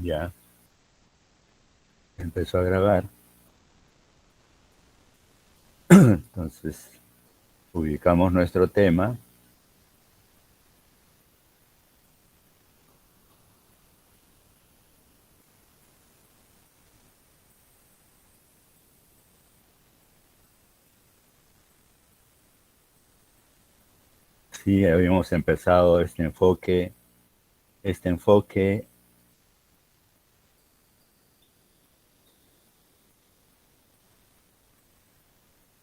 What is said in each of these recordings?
Ya empezó a grabar. Entonces, ubicamos nuestro tema. Sí, habíamos empezado este enfoque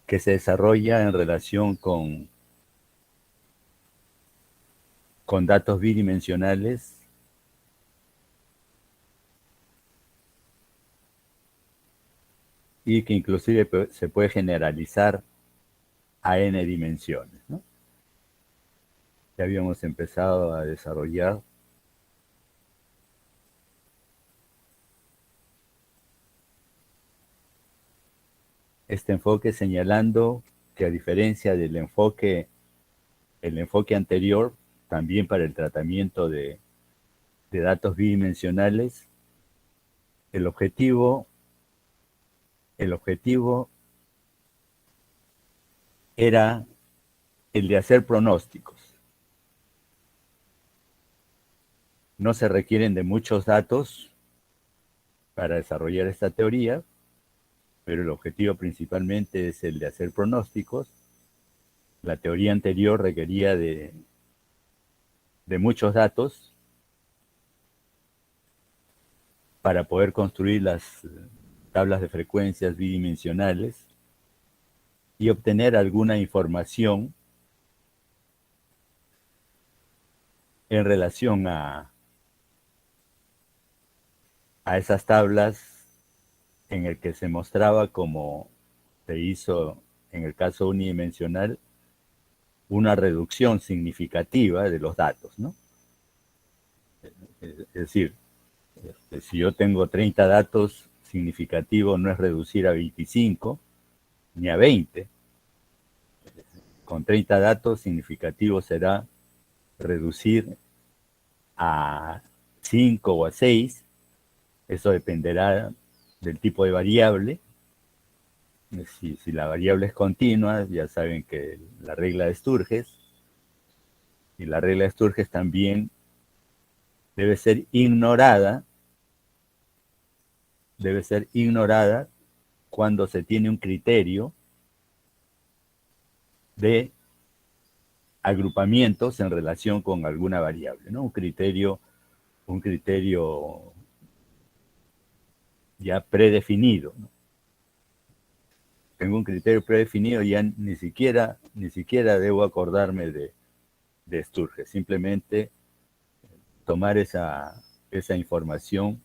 que se desarrolla en relación con datos bidimensionales y que inclusive se puede generalizar a n dimensiones, ¿no? Ya habíamos empezado a desarrollar este enfoque señalando que a diferencia del el enfoque anterior, también para el tratamiento de datos bidimensionales, el objetivo, el objetivo era el de hacer pronósticos. No se requieren de muchos datos para desarrollar esta teoría, pero el objetivo principalmente es el de hacer pronósticos. La teoría anterior requería de muchos datos para poder construir las tablas de frecuencias bidimensionales y obtener alguna información en relación a esas tablas en el que se mostraba, como se hizo en el caso unidimensional, una reducción significativa de los datos, ¿no? Es decir, si yo tengo 30 datos, significativo no es reducir a 25 ni a 20. Con 30 datos, significativo será reducir a 5 o a 6. Eso dependerá del tipo de variable. Si la variable es continua, ya saben que la regla de Sturges, y la regla de Sturges también debe ser ignorada cuando se tiene un criterio de agrupamientos en relación con alguna variable, ¿no? Un criterio ya predefinido, ¿no? Tengo un criterio predefinido, ya ni siquiera debo acordarme de Sturges, simplemente tomar esa información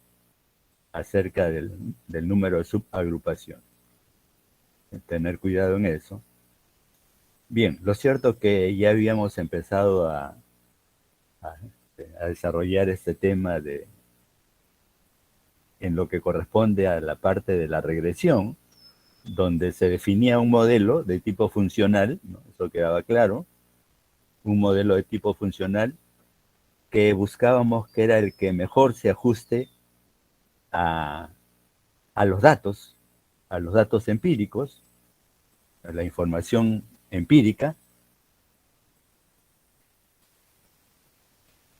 acerca del número de subagrupación. Tener cuidado en eso. Bien, lo cierto es que ya habíamos empezado a desarrollar este tema en lo que corresponde a la parte de la regresión, donde se definía un modelo de tipo funcional, ¿no? Eso quedaba claro, un modelo de tipo funcional que buscábamos que era el que mejor se ajuste a, a los datos empíricos, a la información empírica,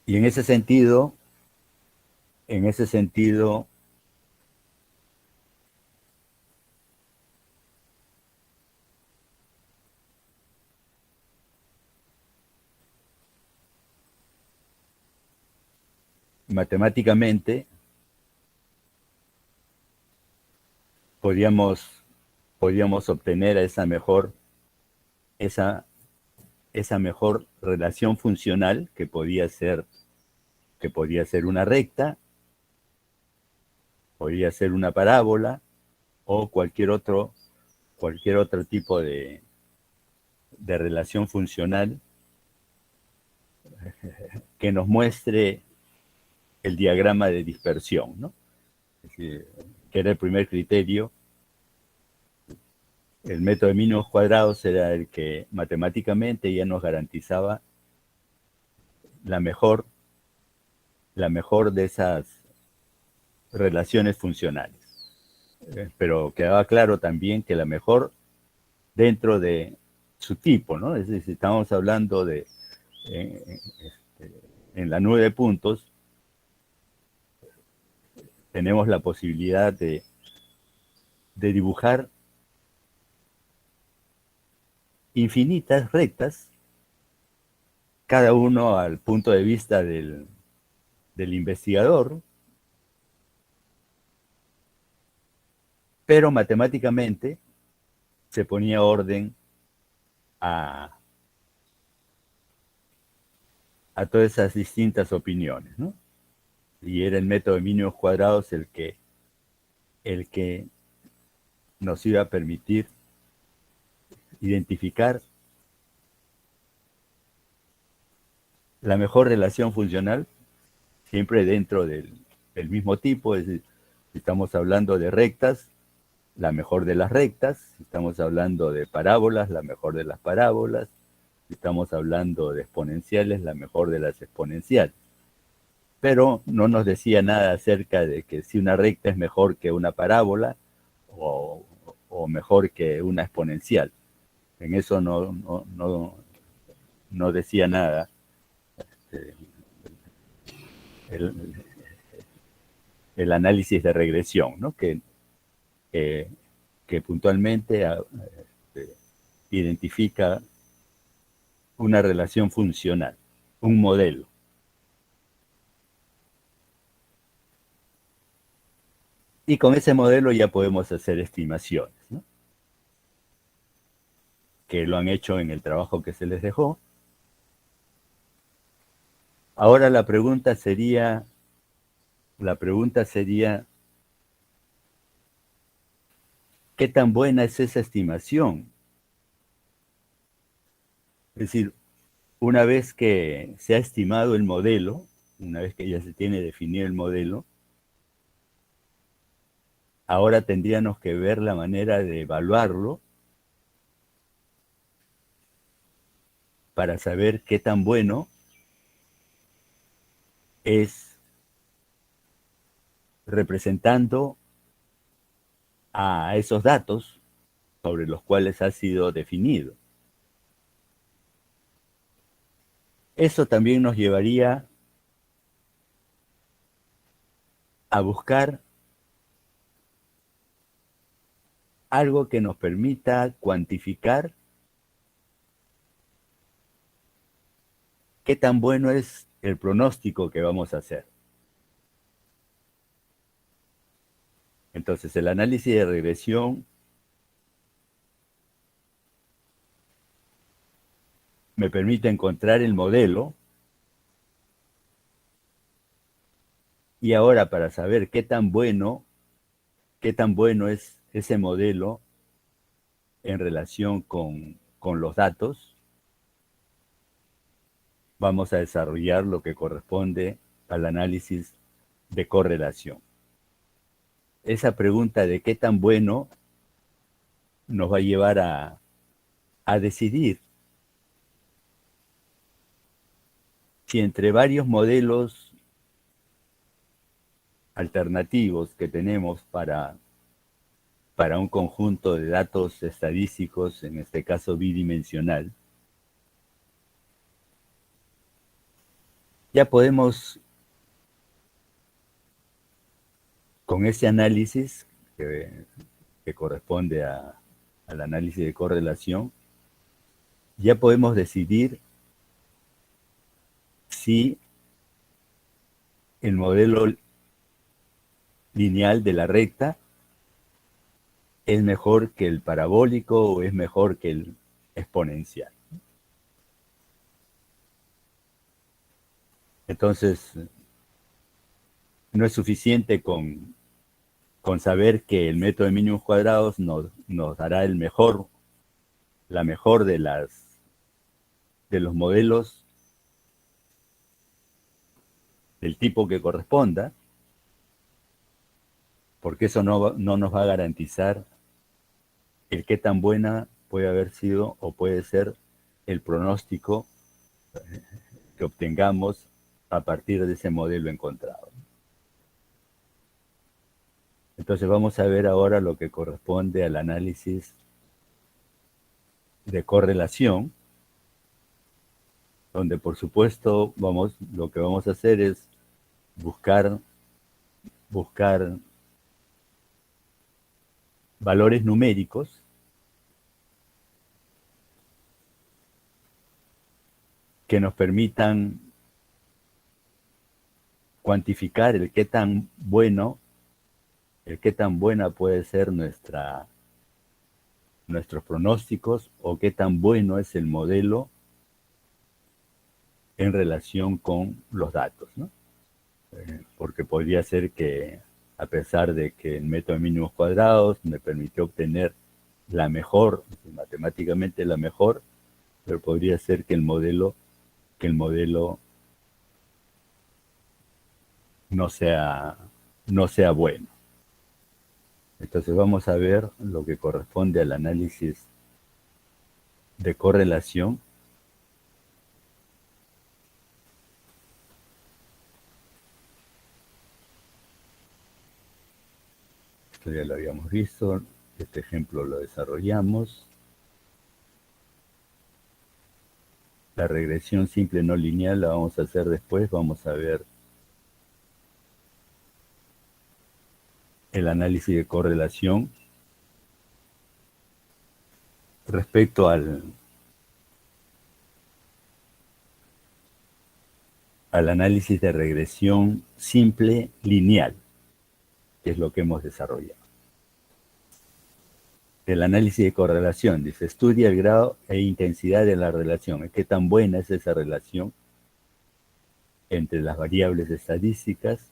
y en ese sentido, en ese sentido, matemáticamente podíamos, podíamos obtener esa, esa mejor relación funcional que podía ser una recta, podía ser una parábola o cualquier otro tipo de relación funcional que nos muestre el diagrama de dispersión, ¿no? Es decir, que era el primer criterio. El método de mínimos cuadrados era el que matemáticamente ya nos garantizaba la mejor de esas relaciones funcionales. Pero quedaba claro también que la mejor dentro de su tipo, ¿no? Es decir, si estamos hablando de en la nube de puntos, tenemos la posibilidad de dibujar infinitas rectas, cada uno al punto de vista del investigador, pero matemáticamente se ponía orden a todas esas distintas opiniones, ¿no? Y era el método de mínimos cuadrados el que nos iba a permitir identificar la mejor relación funcional, siempre dentro del mismo tipo. Es decir, si estamos hablando de rectas, la mejor de las rectas; si estamos hablando de parábolas, la mejor de las parábolas; si estamos hablando de exponenciales, la mejor de las exponenciales. Pero no nos decía nada acerca de que si una recta es mejor que una parábola o mejor que una exponencial. En eso no decía nada el, el análisis de regresión, ¿no? Que puntualmente identifica una relación funcional, un modelo. Y con ese modelo ya podemos hacer estimaciones, ¿no? Que lo han hecho en el trabajo que se les dejó. Ahora la pregunta sería, ¿qué tan buena es esa estimación? Es decir, una vez que se ha estimado el modelo, una vez que ya se tiene definido el modelo, ahora tendríamos que ver la manera de evaluarlo para saber qué tan bueno es representando a esos datos sobre los cuales ha sido definido. Eso también nos llevaría a buscar algo que nos permita cuantificar qué tan bueno es el pronóstico que vamos a hacer. Entonces, el análisis de regresión me permite encontrar el modelo, y ahora, para saber qué tan bueno es ese modelo en relación con los datos, vamos a desarrollar lo que corresponde al análisis de correlación. Esa pregunta de qué tan bueno nos va a llevar a decidir si entre varios modelos alternativos que tenemos para un conjunto de datos estadísticos, en este caso bidimensional, ya podemos, con ese análisis que corresponde al análisis de correlación, ya podemos decidir si el modelo lineal de la recta es mejor que el parabólico o es mejor que el exponencial. Entonces, no es suficiente con saber que el método de mínimos cuadrados nos dará la mejor de los modelos del tipo que corresponda, porque eso no nos va a garantizar el qué tan buena puede haber sido o puede ser el pronóstico que obtengamos a partir de ese modelo encontrado. Entonces vamos a ver ahora lo que corresponde al análisis de correlación, donde por supuesto lo que vamos a hacer es buscar valores numéricos que nos permitan cuantificar el qué tan buena puede ser nuestros pronósticos o qué tan bueno es el modelo en relación con los datos, ¿no? Porque podría ser que, a pesar de que el método de mínimos cuadrados me permitió obtener la mejor, matemáticamente la mejor, pero podría ser que el modelo no sea bueno. Entonces vamos a ver lo que corresponde al análisis de correlación. Esto ya lo habíamos visto, este ejemplo lo desarrollamos. La regresión simple no lineal la vamos a hacer después, vamos a ver el análisis de correlación respecto al análisis de regresión simple lineal, que es lo que hemos desarrollado. El análisis de correlación, dice, estudia el grado e intensidad de la relación. ¿Qué tan buena es esa relación entre las variables estadísticas,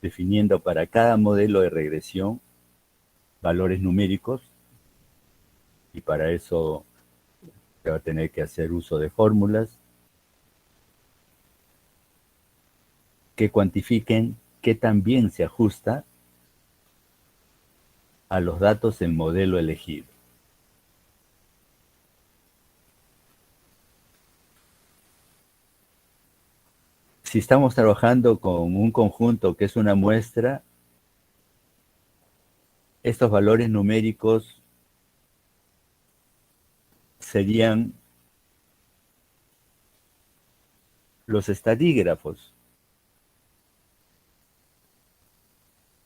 definiendo para cada modelo de regresión valores numéricos? Y para eso se va a tener que hacer uso de fórmulas que cuantifiquen qué tan bien se ajusta a los datos del modelo elegido. Si estamos trabajando con un conjunto que es una muestra, estos valores numéricos serían los estadígrafos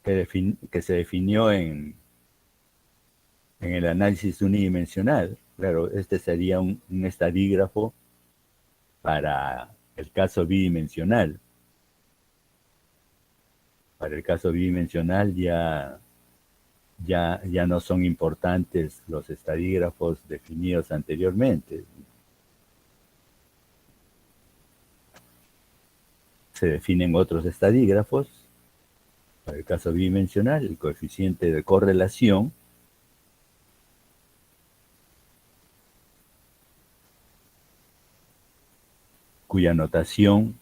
que se definió en el análisis unidimensional. Claro, este sería un estadígrafo para el caso bidimensional. Para el caso bidimensional ya no son importantes los estadígrafos definidos anteriormente. Se definen otros estadígrafos. Para el caso bidimensional, el coeficiente de correlación cuya notación,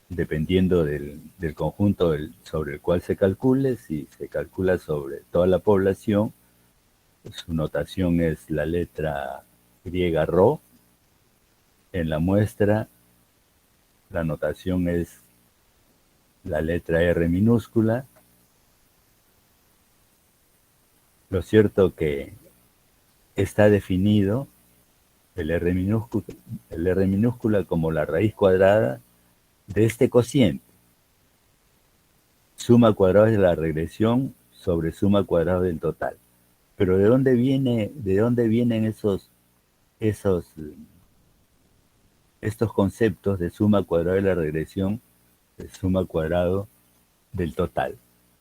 dependiendo del conjunto sobre el cual se calcule, si se calcula sobre toda la población, su notación es la letra griega rho. En la muestra, la notación es la letra R minúscula. Lo cierto que está definido el R minúscula como la raíz cuadrada de este cociente. Suma cuadrada de la regresión sobre suma cuadrada del total. Pero ¿de dónde vienen estos conceptos de suma cuadrada de la regresión, de suma cuadrado del total?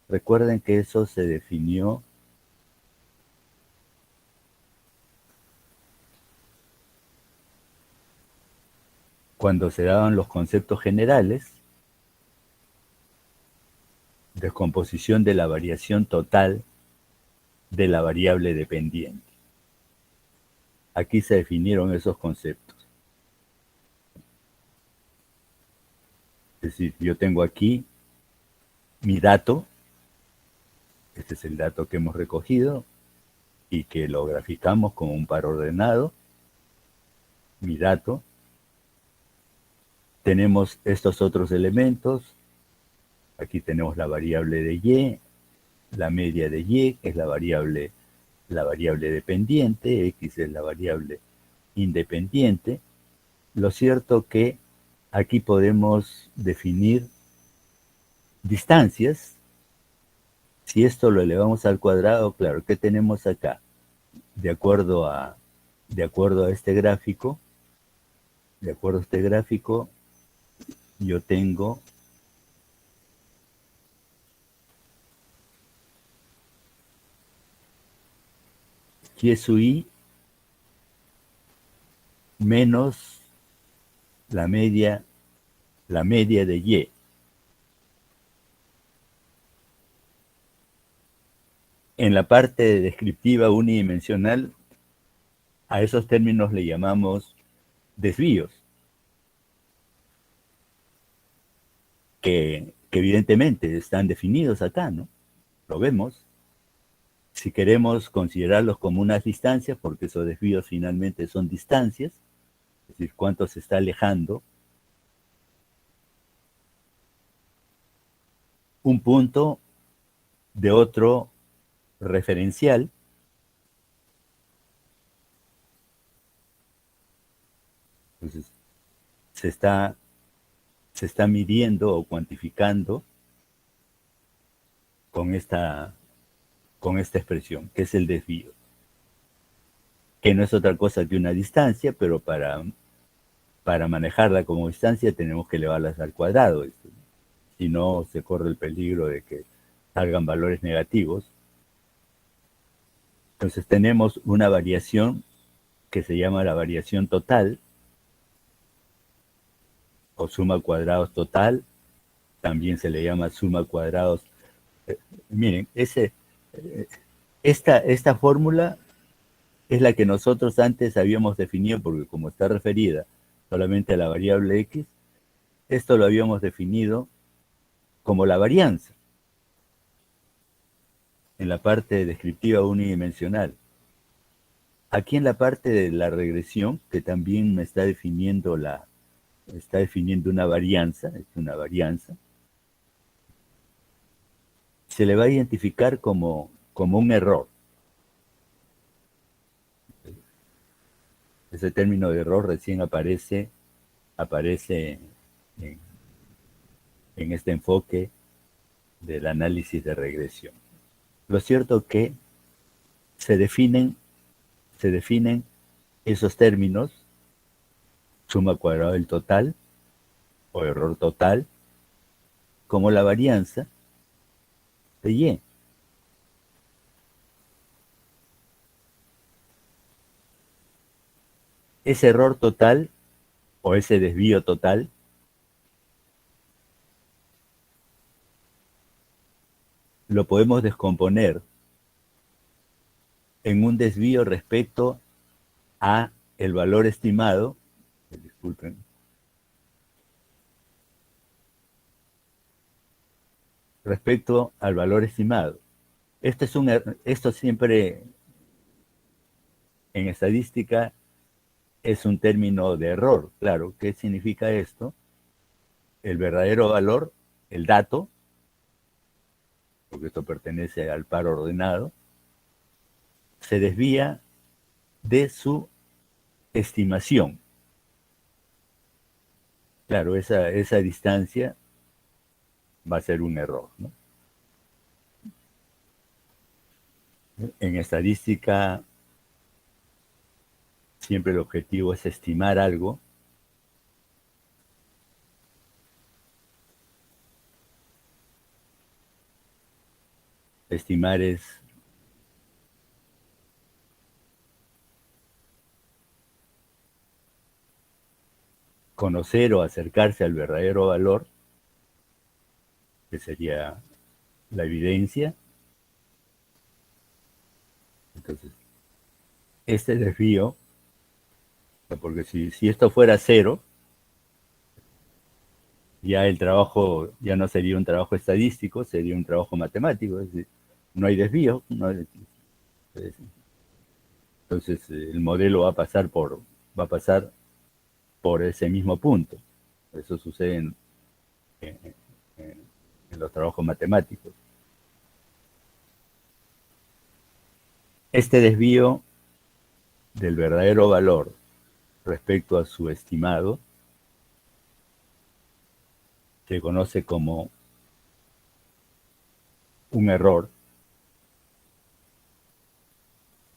Recuerden que eso se definió cuando se daban los conceptos generales, descomposición de la variación total de la variable dependiente. Aquí se definieron esos conceptos. Es decir, yo tengo aquí mi dato, este es el dato que hemos recogido y que lo graficamos como un par ordenado, mi dato. Tenemos estos otros elementos, aquí tenemos la variable de y, la media de y, que es la variable dependiente, x es la variable independiente. Lo cierto que aquí podemos definir distancias. Si esto lo elevamos al cuadrado, claro, ¿qué tenemos acá? De acuerdo a este gráfico, yo tengo y sub i menos la media de y. En la parte descriptiva unidimensional, a esos términos le llamamos desvíos, que evidentemente están definidos acá, ¿no? Lo vemos. Si queremos considerarlos como unas distancias, porque esos desvíos finalmente son distancias, es decir, cuánto se está alejando un punto de otro referencial, entonces se está midiendo o cuantificando con esta expresión, que es el desvío, que no es otra cosa que una distancia, pero para manejarla como distancia tenemos que elevarlas al cuadrado. Si no, se corre el peligro de que salgan valores negativos. Entonces tenemos una variación que se llama la variación total, o suma cuadrados total, también se le llama suma cuadrados. Miren, esta fórmula es la que nosotros antes habíamos definido, porque como está referida solamente a la variable x, esto lo habíamos definido como la varianza en la parte descriptiva unidimensional. Aquí en la parte de la regresión, que también me está definiendo una varianza, se le va a identificar como un error. Ese término de error recién aparece en este enfoque del análisis de regresión. Lo cierto es que se definen esos términos, suma cuadrada del total o error total, como la varianza de y. Ese error total o ese desvío total lo podemos descomponer en un desvío respecto a el valor estimado, disculpen, respecto al valor estimado. Esto siempre en estadística es un término de error, claro. ¿Qué significa esto? El verdadero valor, el dato, porque esto pertenece al par ordenado, se desvía de su estimación. Claro, esa distancia va a ser un error, ¿no? En estadística, siempre el objetivo es estimar algo. Estimar es conocer o acercarse al verdadero valor, que sería la evidencia. Entonces, este desvío, porque si esto fuera cero, ya el trabajo ya no sería un trabajo estadístico, sería un trabajo matemático, es decir, no hay desvío, entonces el modelo va a pasar por ese mismo punto. Eso sucede en los trabajos matemáticos. Este desvío del verdadero valor respecto a su estimado se conoce como un error.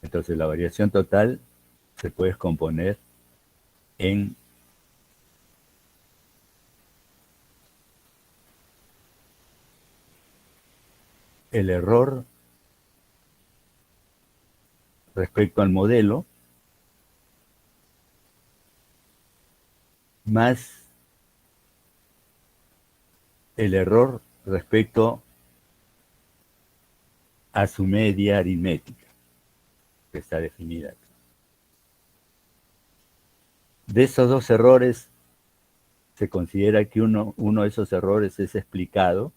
Entonces la variación total se puede descomponer en el error respecto al modelo más el error respecto a su media aritmética, que está definida aquí. De esos dos errores, se considera que uno de esos errores es explicado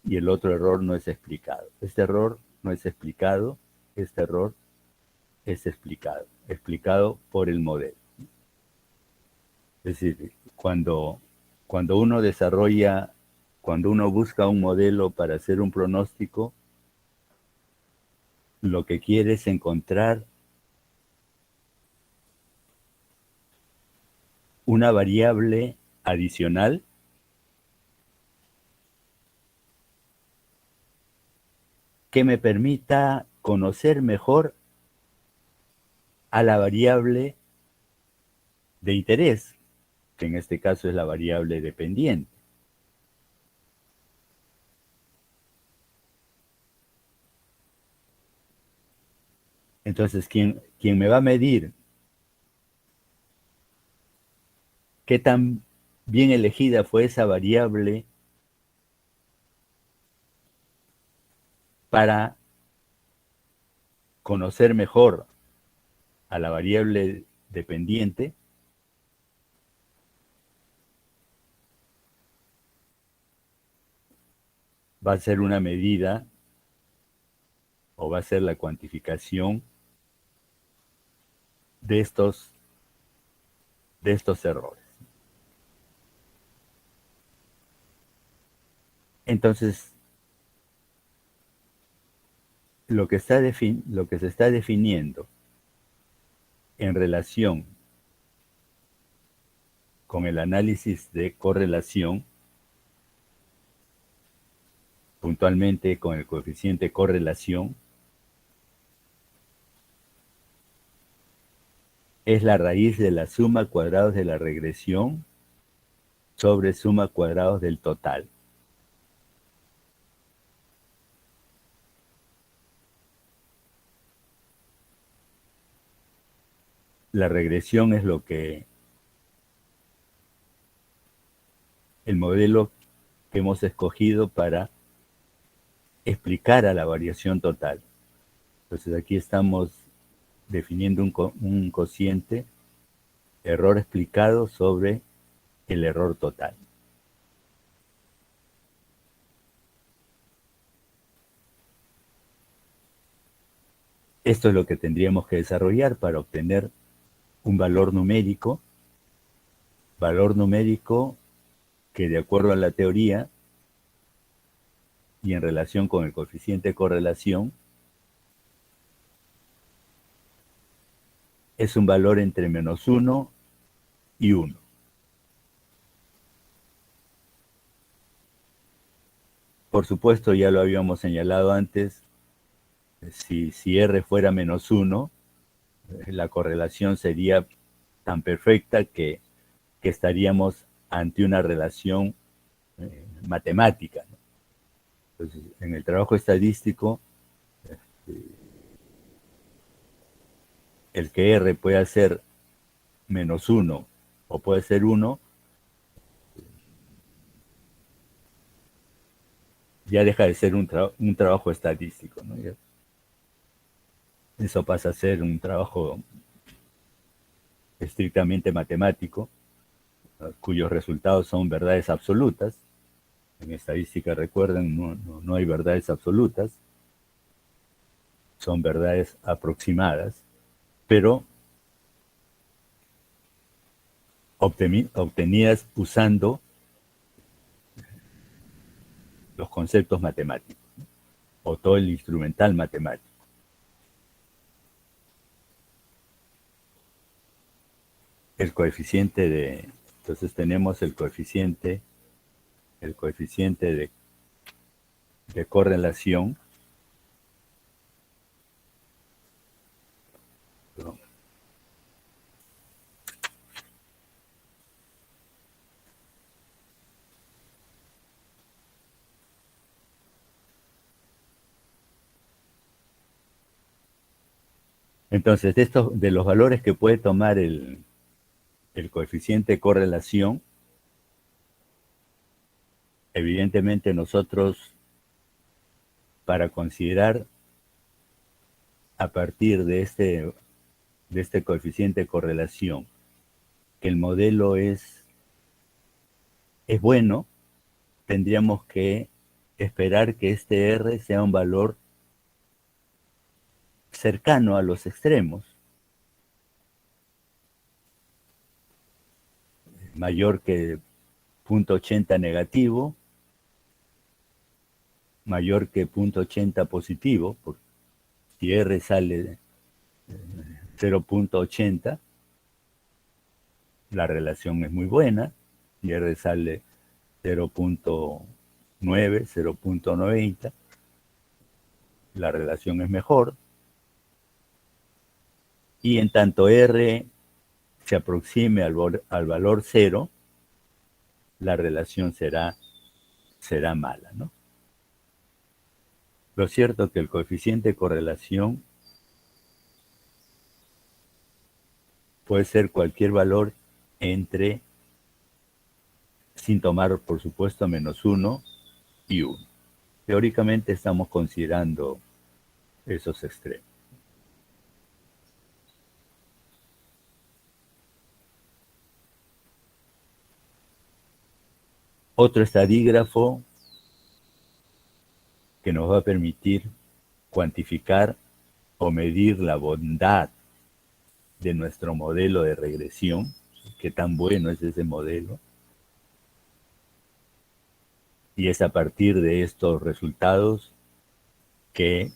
y el otro error no es explicado. Este error no es explicado, este error es explicado por el modelo. Es decir, cuando uno desarrolla, cuando uno busca un modelo para hacer un pronóstico, lo que quiere es encontrar una variable adicional que me permita conocer mejor a la variable de interés, que en este caso es la variable dependiente. Entonces, quien me va a medir qué tan bien elegida fue esa variable para conocer mejor a la variable dependiente, va a ser una medida o va a ser la cuantificación de estos errores. Entonces, lo que se está definiendo en relación con el análisis de correlación, puntualmente con el coeficiente correlación, es la raíz de la suma cuadrados de la regresión sobre suma cuadrados del total. La regresión es el modelo que hemos escogido para explicar a la variación total. Entonces aquí estamos definiendo un cociente error explicado sobre el error total. Esto es lo que tendríamos que desarrollar para obtener un valor numérico que, de acuerdo a la teoría y en relación con el coeficiente de correlación, es un valor entre -1 y 1. Por supuesto, ya lo habíamos señalado antes, si R fuera -1, la correlación sería tan perfecta que estaríamos ante una relación matemática, ¿no? Entonces, en el trabajo estadístico, el que R pueda ser -1 o puede ser 1, ya deja de ser un trabajo estadístico, ¿no? Eso pasa a ser un trabajo estrictamente matemático, cuyos resultados son verdades absolutas. En estadística, recuerden, no hay verdades absolutas, son verdades aproximadas, pero obtenidas usando los conceptos matemáticos, ¿no? O todo el instrumental matemático. el coeficiente de, entonces tenemos el coeficiente de correlación, perdón. Entonces, de los valores que puede tomar el coeficiente de correlación, evidentemente nosotros, para considerar a partir de este coeficiente de correlación que el modelo es bueno, tendríamos que esperar que este R sea un valor cercano a los extremos, mayor que 0.80 negativo, mayor que 0.80 positivo, porque si R sale 0.80, la relación es muy buena, si R sale 0.9, 0.90, la relación es mejor, y en tanto R se aproxime al valor 0, la relación será mala, ¿no? Lo cierto es que el coeficiente de correlación puede ser cualquier valor entre, sin tomar por supuesto -1 y 1. Teóricamente estamos considerando esos extremos. Otro estadígrafo que nos va a permitir cuantificar o medir la bondad de nuestro modelo de regresión, qué tan bueno es ese modelo, y es a partir de estos resultados que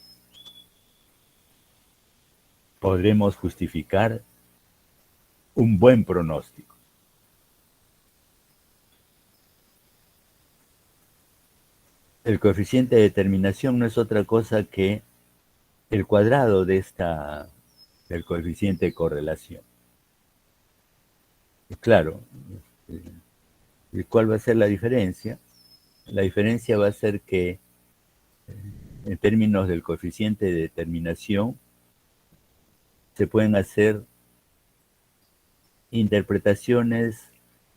podremos justificar un buen pronóstico. El coeficiente de determinación no es otra cosa que el cuadrado del coeficiente de correlación. Y claro, ¿y cuál va a ser la diferencia? La diferencia va a ser que en términos del coeficiente de determinación se pueden hacer interpretaciones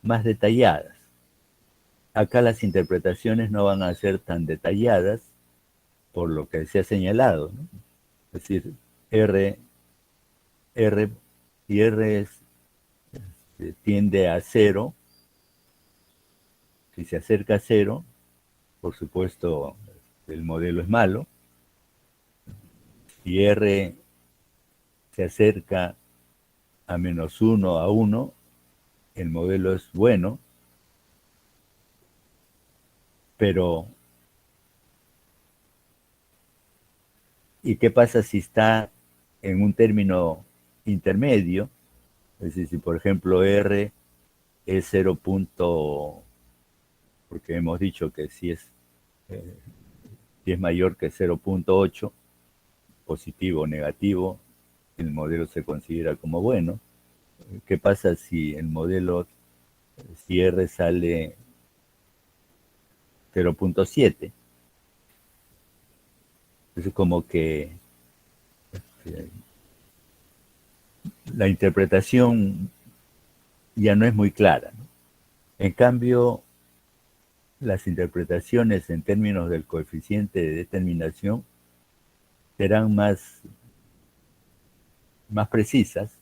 más detalladas. Acá las interpretaciones no van a ser tan detalladas por lo que se ha señalado, ¿no? Es decir, si R tiende a 0, si se acerca a 0, por supuesto el modelo es malo. Si R se acerca a -1, a 1, el modelo es bueno, pero ¿y qué pasa si está en un término intermedio? Es decir, si por ejemplo R es 0. Porque hemos dicho que si es mayor que 0.8, positivo o negativo, el modelo se considera como bueno. ¿Qué pasa si el modelo, si R sale 0.7? Es como que la interpretación ya no es muy clara, ¿no? En cambio, las interpretaciones en términos del coeficiente de determinación serán más precisas.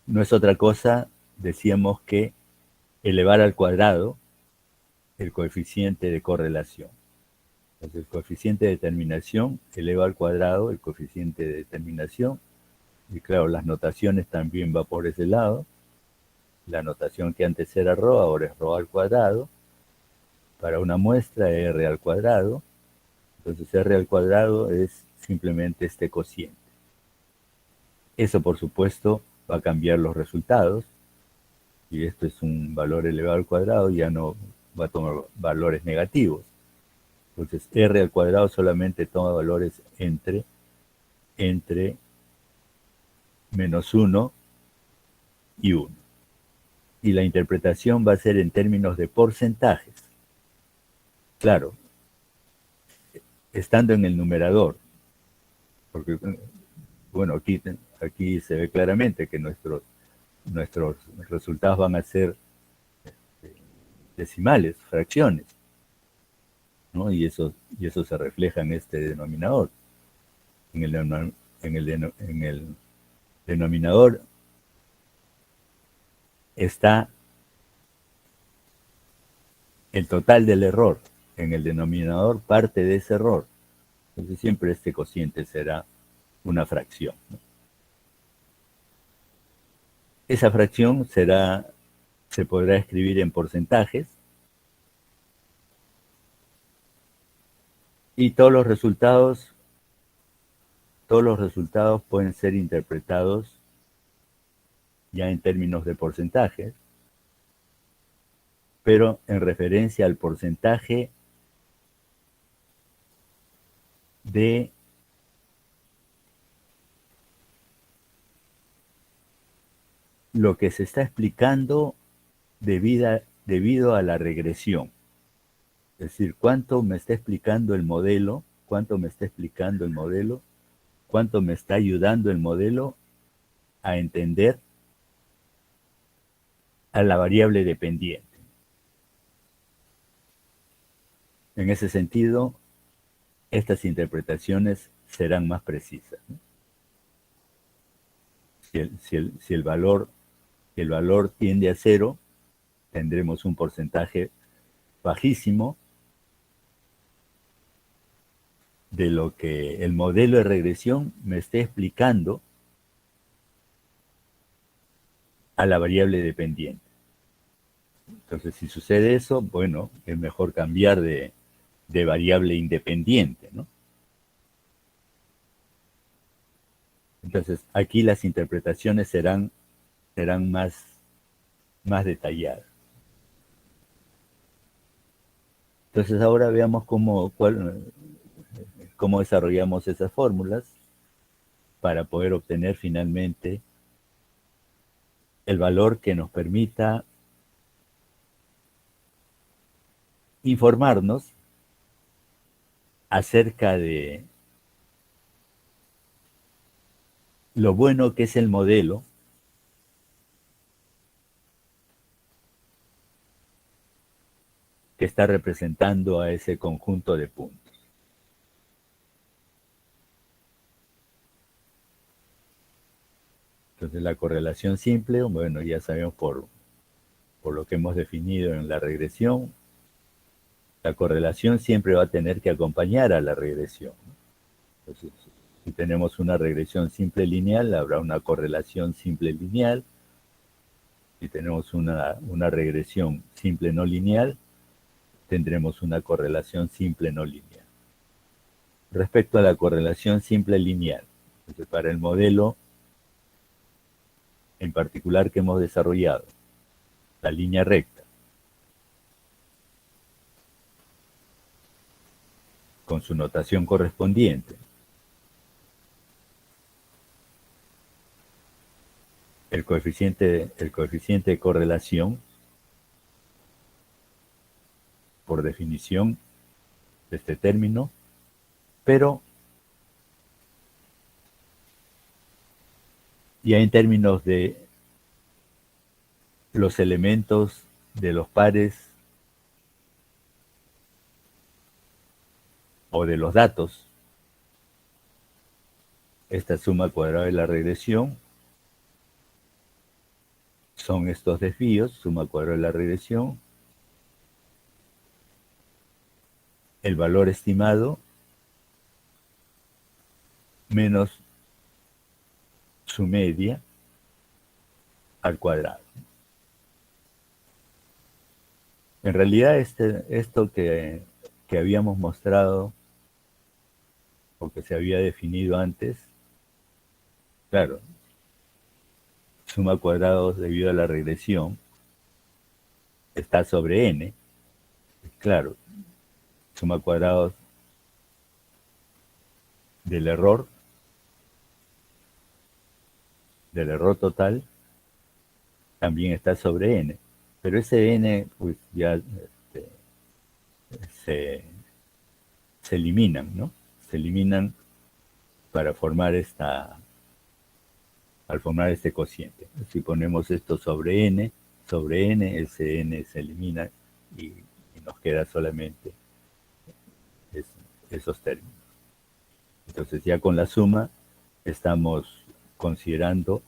No es otra cosa, decíamos, que elevar al cuadrado el coeficiente de correlación. Entonces, el coeficiente de determinación eleva al cuadrado el coeficiente de determinación. Y claro, las notaciones también va por ese lado. La notación que antes era ρ, ahora es ρ al cuadrado. Para una muestra, r al cuadrado. Entonces, r al cuadrado es simplemente este cociente. Eso, por supuesto, va a cambiar los resultados, y esto es un valor elevado al cuadrado, ya no va a tomar valores negativos. Entonces, r al cuadrado solamente toma valores entre -1 y 1. Y la interpretación va a ser en términos de porcentajes. Claro, estando en el numerador, porque, bueno, aquí se ve claramente que nuestros resultados van a ser decimales, fracciones, ¿no? Y eso se refleja en este denominador. En el denominador está el total del error. En el denominador parte de ese error. Entonces siempre este cociente será una fracción, ¿no? Esa fracción se podrá escribir en porcentajes, y todos los resultados pueden ser interpretados ya en términos de porcentajes, pero en referencia al porcentaje de lo que se está explicando debido a la regresión. Es decir, cuánto me está explicando el modelo, cuánto me está explicando el modelo, cuánto me está ayudando el modelo a entender a la variable dependiente. En ese sentido, estas interpretaciones serán más precisas, ¿no? Si el valor tiende a 0, tendremos un porcentaje bajísimo de lo que el modelo de regresión me esté explicando a la variable dependiente. Entonces, si sucede eso, bueno, es mejor cambiar de variable independiente, ¿no? Entonces, aquí las interpretaciones serán más detalladas. Entonces, ahora veamos cómo desarrollamos esas fórmulas para poder obtener finalmente el valor que nos permita informarnos acerca de lo bueno que es el modelo que está representando a ese conjunto de puntos. Entonces, la correlación simple, bueno, ya sabemos por lo que hemos definido en la regresión, la correlación siempre va a tener que acompañar a la regresión. Entonces, si tenemos una regresión simple lineal, habrá una correlación simple lineal. Si tenemos una regresión simple no lineal, tendremos una correlación simple no lineal. Respecto a la correlación simple lineal, entonces, para el modelo en particular que hemos desarrollado, la línea recta, con su notación correspondiente, el coeficiente de correlación, por definición de este término, pero ya en términos de los elementos de los pares o de los datos, esta suma cuadrada de la regresión son estos desvíos, suma cuadrada de la regresión, el valor estimado menos su media al cuadrado. En realidad, esto que habíamos mostrado o que se había definido antes, claro, suma cuadrados debido a la regresión está sobre n. Claro, suma cuadrados del error total también está sobre n, pero ese n pues ya se eliminan, ¿no? Se eliminan para formar al formar este cociente. Si ponemos esto sobre n, ese n se elimina y nos queda solamente esos términos. Entonces ya con la suma estamos considerando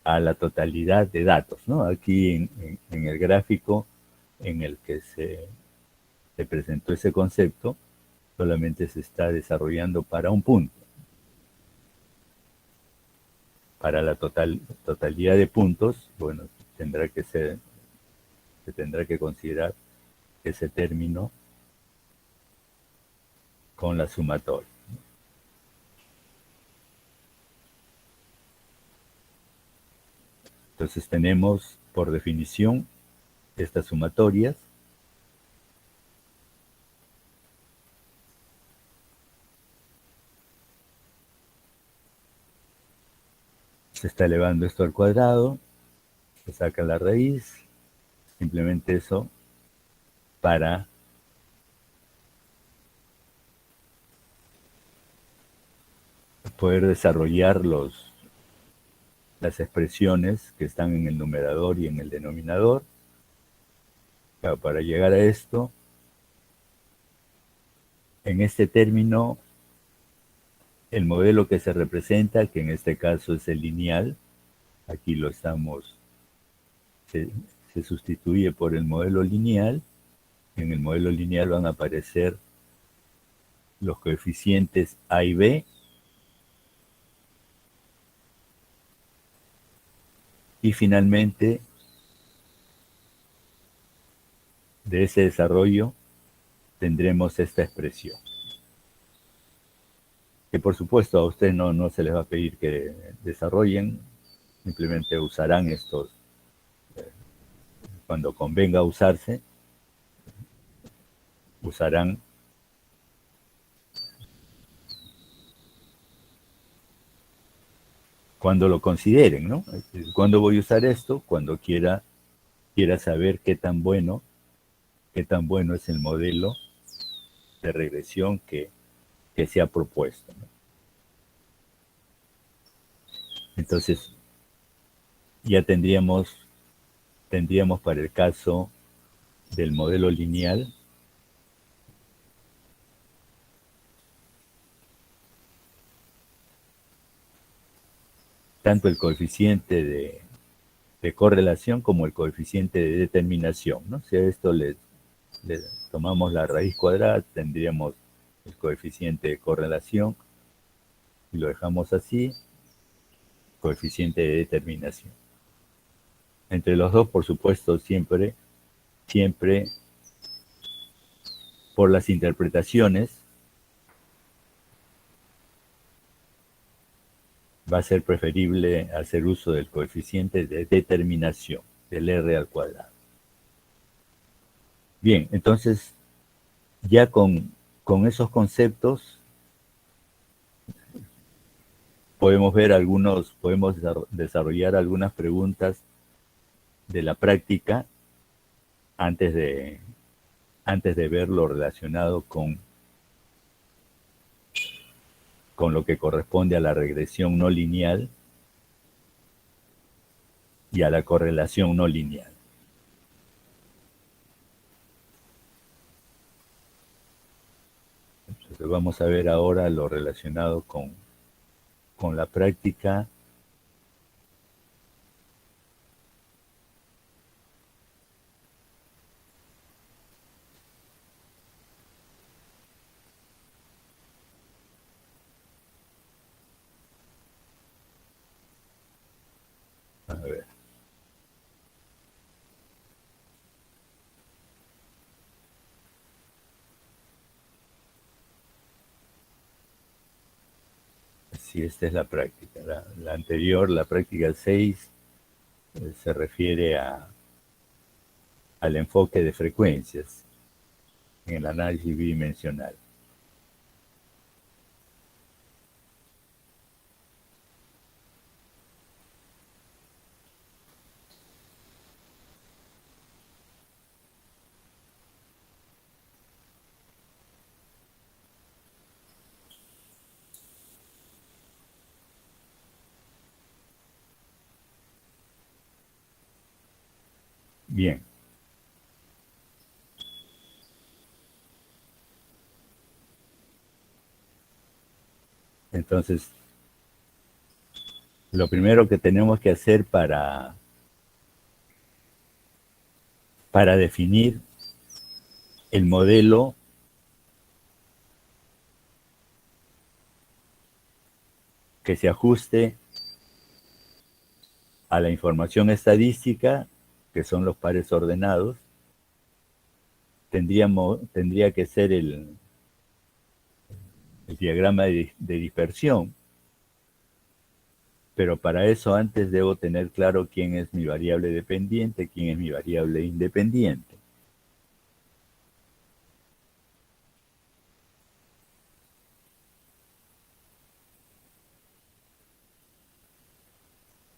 a la totalidad de datos, ¿no? Aquí en el gráfico en el que se presentó ese concepto, solamente se está desarrollando para un punto. Para la totalidad de puntos, bueno, se tendrá que considerar ese término con la sumatoria. Entonces tenemos, por definición, estas sumatorias. Se está elevando esto al cuadrado, se saca la raíz, simplemente eso para poder desarrollar las expresiones que están en el numerador y en el denominador. Claro, para llegar a esto, en este término, el modelo que se representa, que en este caso es el lineal, aquí lo estamos, se sustituye por el modelo lineal. En el modelo lineal van a aparecer los coeficientes A y B, y finalmente de ese desarrollo tendremos esta expresión, que por supuesto a ustedes no se les va a pedir que desarrollen, simplemente usarán estos, cuando convenga usarse, usarán cuando lo consideren, ¿no? ¿Cuándo voy a usar esto? Cuando quiera saber qué tan bueno es el modelo de regresión que se ha propuesto, ¿no? Entonces, ya tendríamos para el caso del modelo lineal tanto el coeficiente de correlación como el coeficiente de determinación, ¿no? Si a esto le tomamos la raíz cuadrada, tendríamos el coeficiente de correlación y lo dejamos así, coeficiente de determinación. Entre los dos, por supuesto, siempre por las interpretaciones va a ser preferible hacer uso del coeficiente de determinación, del R al cuadrado. Bien, entonces ya con esos conceptos podemos desarrollar algunas preguntas de la práctica antes de ver lo relacionado con lo que corresponde a la regresión no lineal y a la correlación no lineal. Entonces vamos a ver ahora lo relacionado con la práctica . A ver. Sí, esta es la práctica. La anterior, la práctica 6, se refiere al enfoque de frecuencias en el análisis bidimensional. Bien. Entonces, lo primero que tenemos que hacer para definir el modelo que se ajuste a la información estadística, que son los pares ordenados, tendría que ser el diagrama de dispersión, pero para eso antes debo tener claro quién es mi variable dependiente, quién es mi variable independiente.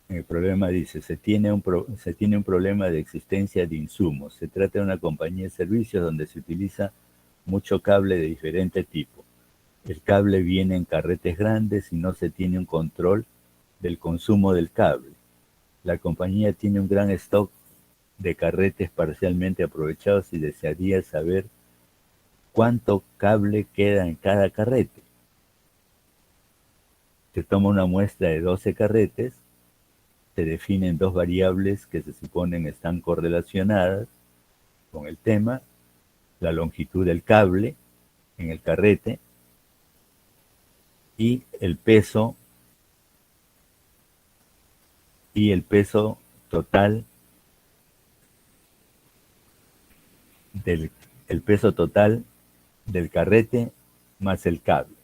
El problema dice, se tiene un problema de existencia de insumos. Se trata de una compañía de servicios donde se utiliza mucho cable de diferente tipo. El cable viene en carretes grandes y no se tiene un control del consumo del cable. La compañía tiene un gran stock de carretes parcialmente aprovechados y desearía saber cuánto cable queda en cada carrete. Se toma una muestra de 12 carretes, se definen dos variables que se suponen están correlacionadas con el tema, la longitud del cable en el carrete y el peso total del el peso total del carrete más el cable.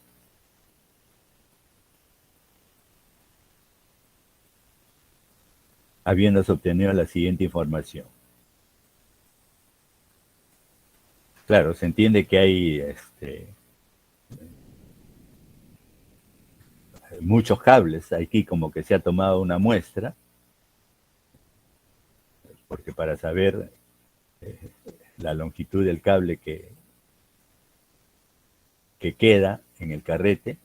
Habiéndose obtenido la siguiente información. Claro, se entiende que hay muchos cables aquí, como que se ha tomado una muestra, porque para saber la longitud del cable que queda en el carrete,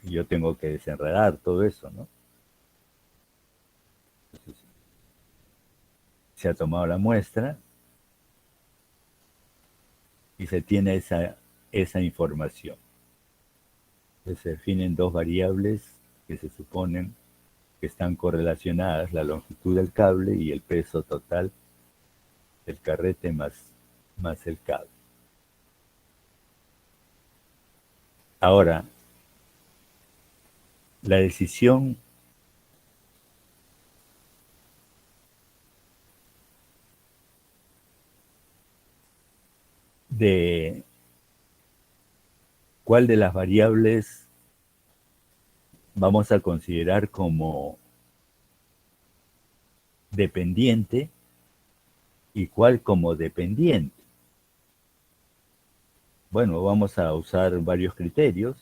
yo tengo que desenredar todo eso, ¿no? Entonces, se ha tomado la muestra y se tiene esa información. Entonces, se definen dos variables que se suponen que están correlacionadas, la longitud del cable y el peso total del carrete más el cable. Ahora, la decisión de cuál de las variables vamos a considerar como dependiente y cuál como dependiente. Bueno, vamos a usar varios criterios.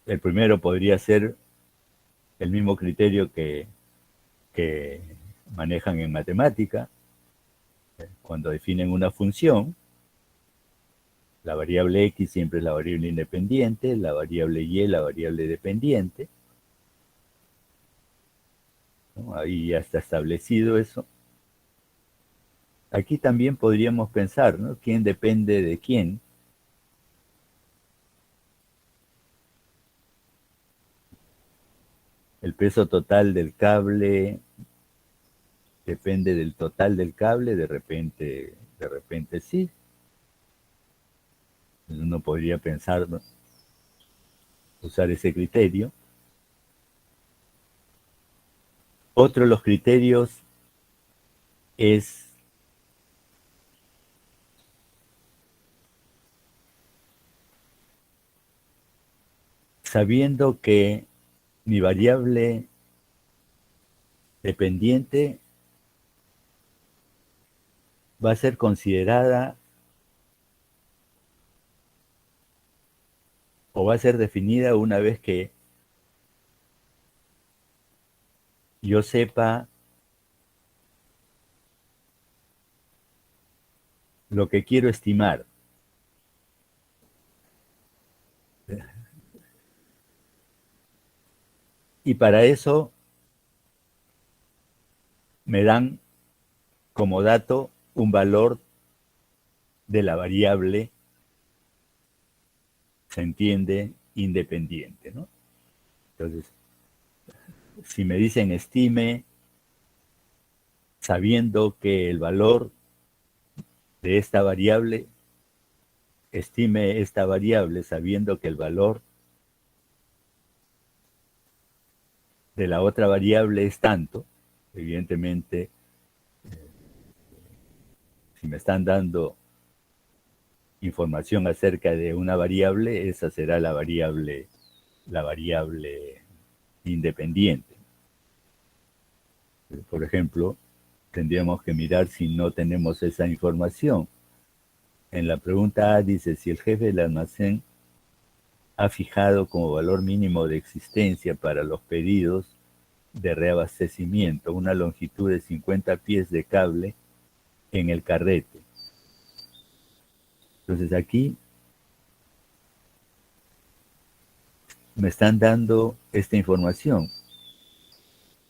El primero podría ser el mismo criterio que manejan en matemática, cuando definen una función. La variable x siempre es la variable independiente, la variable y la variable dependiente, ¿no? Ahí ya está establecido eso. Aquí también podríamos pensar, ¿no? ¿Quién depende de quién? El peso total del cable depende del total del cable, de repente sí. Uno podría pensar, ¿no? Usar ese criterio. Otro de los criterios es sabiendo que mi variable dependiente va a ser considerada o va a ser definida una vez que yo sepa lo que quiero estimar. Y para eso me dan como dato un valor de la variable, se entiende, independiente, ¿no? Entonces, si me dicen estime, sabiendo que el valor de esta variable, estime esta variable sabiendo que el valor de la otra variable es tanto, evidentemente, si me están dando información acerca de una variable, esa será la variable independiente. Por ejemplo, tendríamos que mirar si no tenemos esa información. En la pregunta A dice, si el jefe del almacén ha fijado como valor mínimo de existencia para los pedidos de reabastecimiento una longitud de 50 pies de cable en el carrete. Entonces aquí me están dando esta información,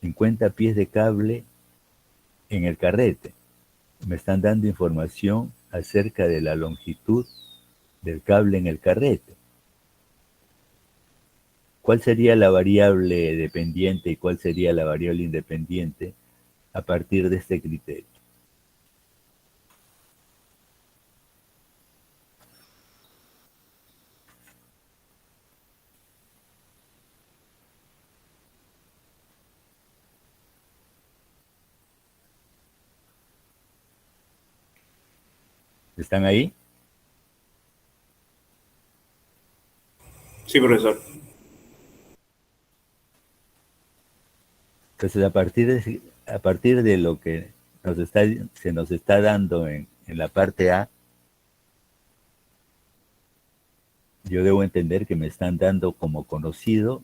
50 pies de cable en el carrete. Me están dando información acerca de la longitud del cable en el carrete. ¿Cuál sería la variable dependiente y cuál sería la variable independiente a partir de este criterio? ¿Están ahí? Sí, profesor. Entonces, a partir de lo que se nos está dando en la parte A, yo debo entender que me están dando como conocido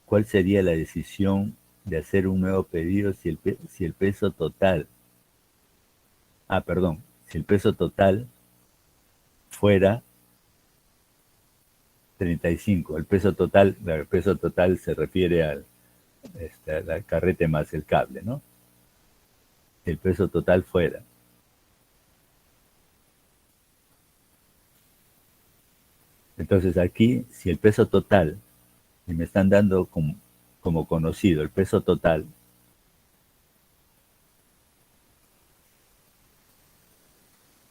cuál sería la decisión de hacer un nuevo pedido si el peso total, perdón, si el peso total fuera 35. El peso total se refiere al carrete más el cable, ¿no? El peso total fuera. Entonces aquí, si el peso total, y me están dando como conocido el peso total,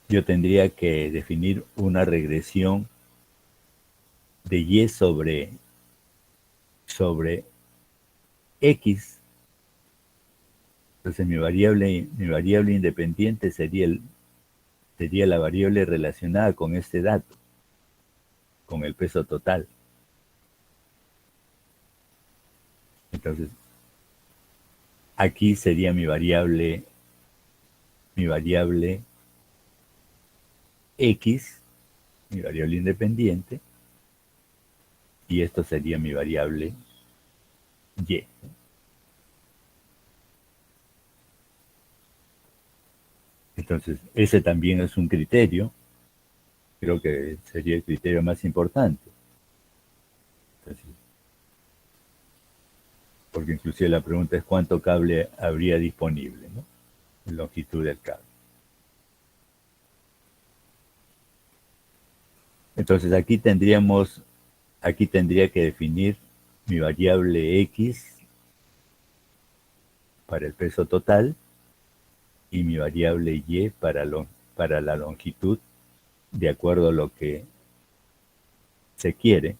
yo tendría que definir una regresión de y sobre x. Entonces mi variable independiente sería la variable relacionada con este dato, con el peso total. Entonces, aquí sería mi variable x, mi variable independiente, y esto sería mi variable y. Entonces, ese también es un criterio, creo que sería el criterio más importante. Entonces, porque inclusive la pregunta es cuánto cable habría disponible, ¿no? Longitud del cable. Entonces aquí tendría que definir mi variable x para el peso total y mi variable y para la longitud, de acuerdo a lo que se quiere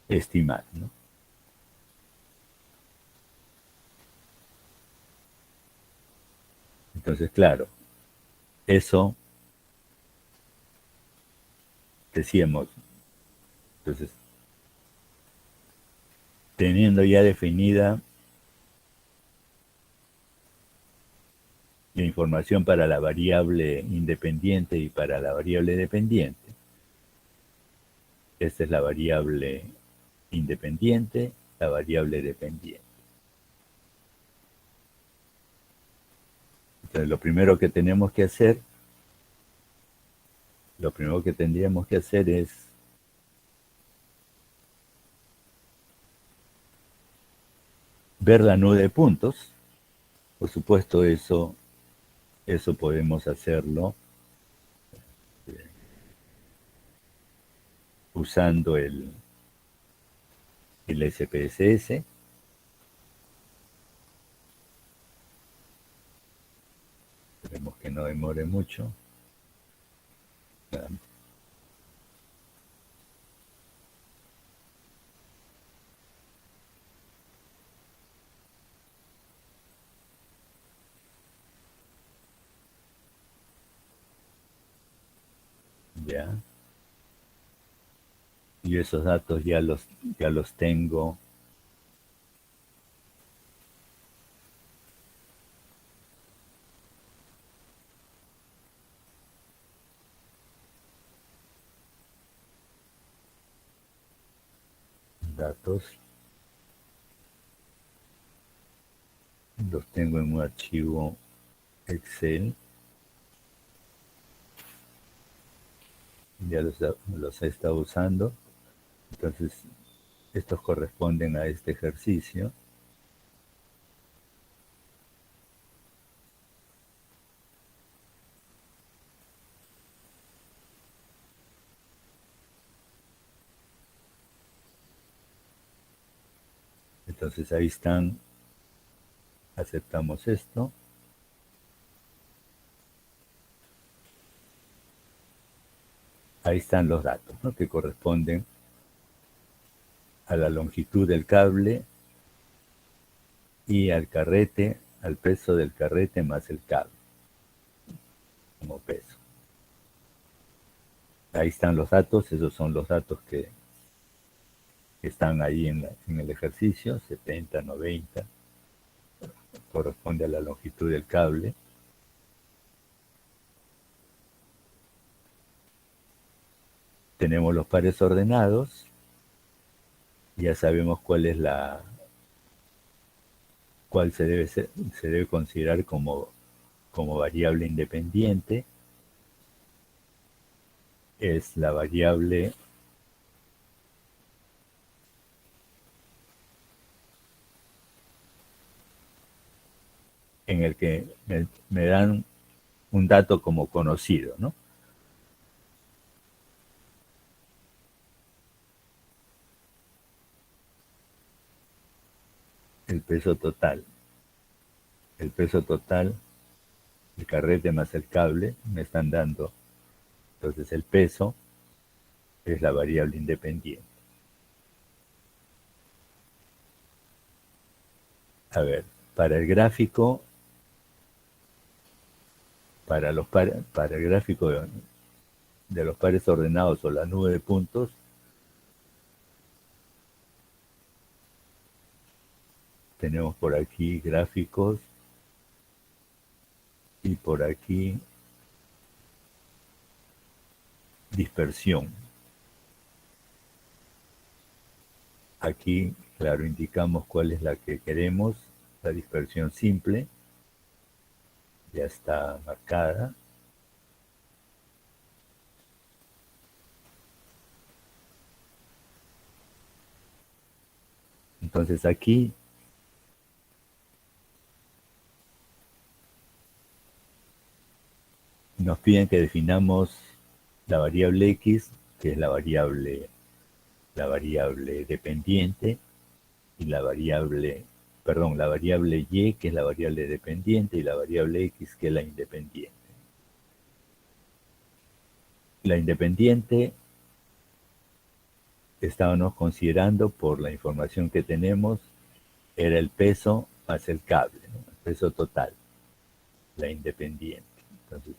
estimar, ¿no? Entonces, claro, eso decíamos, entonces, teniendo ya definida la información para la variable independiente y para la variable dependiente, esta es la variable independiente, la variable dependiente. Entonces, lo primero que tendríamos que hacer es ver la nube de puntos. Por supuesto, eso podemos hacerlo usando el SPSS. Esperemos que no demore mucho. Ya. Y esos datos ya los tengo. Datos. Los tengo en un archivo Excel. Ya los he estado usando. Entonces, estos corresponden a este ejercicio. Entonces ahí están. Aceptamos esto. Ahí están los datos, ¿no?, que corresponden a la longitud del cable y al carrete, al peso del carrete más el cable como peso. Ahí están los datos, esos son los datos que están ahí en el ejercicio, 70, 90, corresponde a la longitud del cable. Tenemos los pares ordenados, ya sabemos cuál se debe considerar como variable independiente. Es la variable en el que me dan un dato como conocido, ¿no? El peso total. El peso total, el carrete más el cable, me están dando. Entonces el peso es la variable independiente. A ver, para el gráfico, para el gráfico de los pares ordenados o la nube de puntos, tenemos por aquí gráficos y por aquí dispersión. Aquí, claro, indicamos cuál es la que queremos, la dispersión simple, ya está marcada. Entonces aquí nos piden que definamos la variable X, que es la variable dependiente, y la variable Y, que es la variable dependiente, y la variable X, que es la independiente. La independiente estábamos considerando, por la información que tenemos, era el peso más el cable, ¿no?, el peso total, la independiente. Entonces,